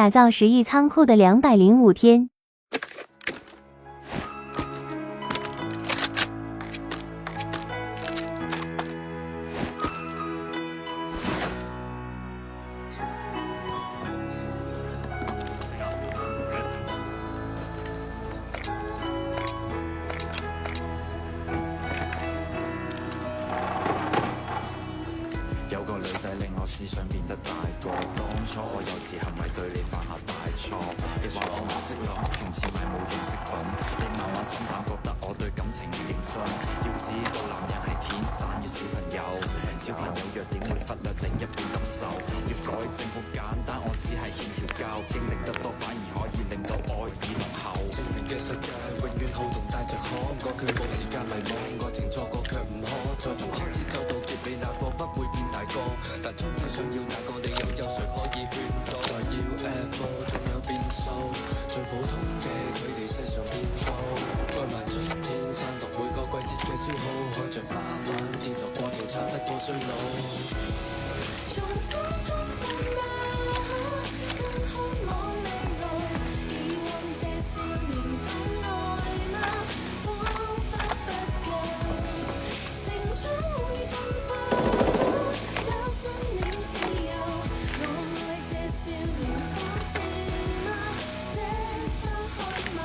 打造10亿仓库的205天。有個女仔令我思想變得大個，當初我幼稚係咪對你犯下大錯？你話我唔識諗，用錢買冇用飾品，你慢慢心淡，覺得我對感情唔認真。要知道男人係天生嘅小朋友，小朋友弱點會忽略另一半感受。要改正好簡單，我只係欠條教，經歷得多反而可以令到愛意濃厚。正面嘅世界永遠好動帶着可愛，佢冇時間迷惘，愛情錯過卻唔可再從開始走到結尾，那個不會變大個，但終於想要那個理由，有誰可以勸阻？再要 UFO 仲有變數，最普通嘅佢哋世上變數，愛埋春天散落每個季節嘅消耗，看着花瓣跌落過程差得過衰老。重新出發嗎？更渴望未來，以往這少年等愛嗎？彷彿不夠，成長會進化。有信念自由，我愛這少年放肆嗎？這花開嗎？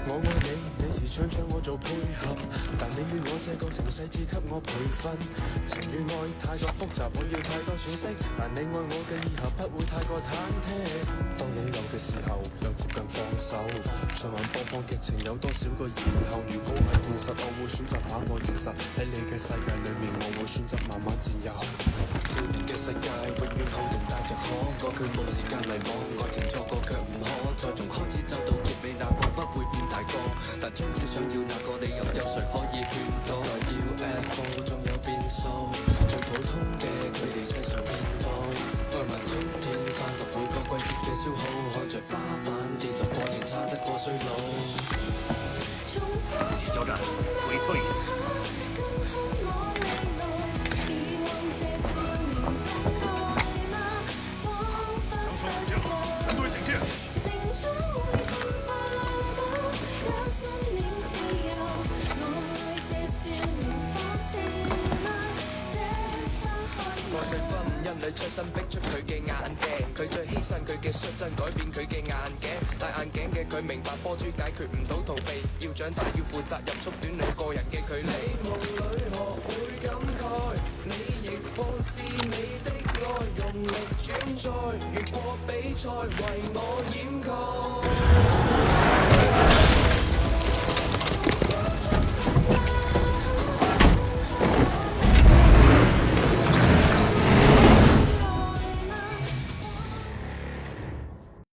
我愛你，你時唱唱我做配合，但你與我這個程細緻給我培訓。情與愛太過複雜，我要太多喘息，但你愛我嘅以後不會太過忐忑。當擁有嘅時候，又接近放手，循環播放劇情有多少個然後？如果係現實，我會選擇打破現實，喺你嘅世界裏面，我會選擇慢慢佔有。正面嘅世界永遠好動帶着可愛，佢冇時間迷惘，愛情錯過卻唔可再從開始走到結尾，那個不會變大個，但終於想要那個理由，有誰可以勸阻？來要 UFO 仲有變數，最普通嘅佢哋世上變步，愛埋春天散落每個季節嘅消耗，看着花瓣跌落過程差得過衰老。交戰回策應。我想婚姻裏出身逼出佢嘅眼鏡，佢最犧牲佢嘅率真改變佢嘅眼鏡，戴眼鏡嘅佢明白波珠解決唔到逃避，要長大要負責任，縮短兩個人嘅距離。夢裏學會感慨，你亦放肆你的愛，用力轉載，越過比賽為我掩蓋。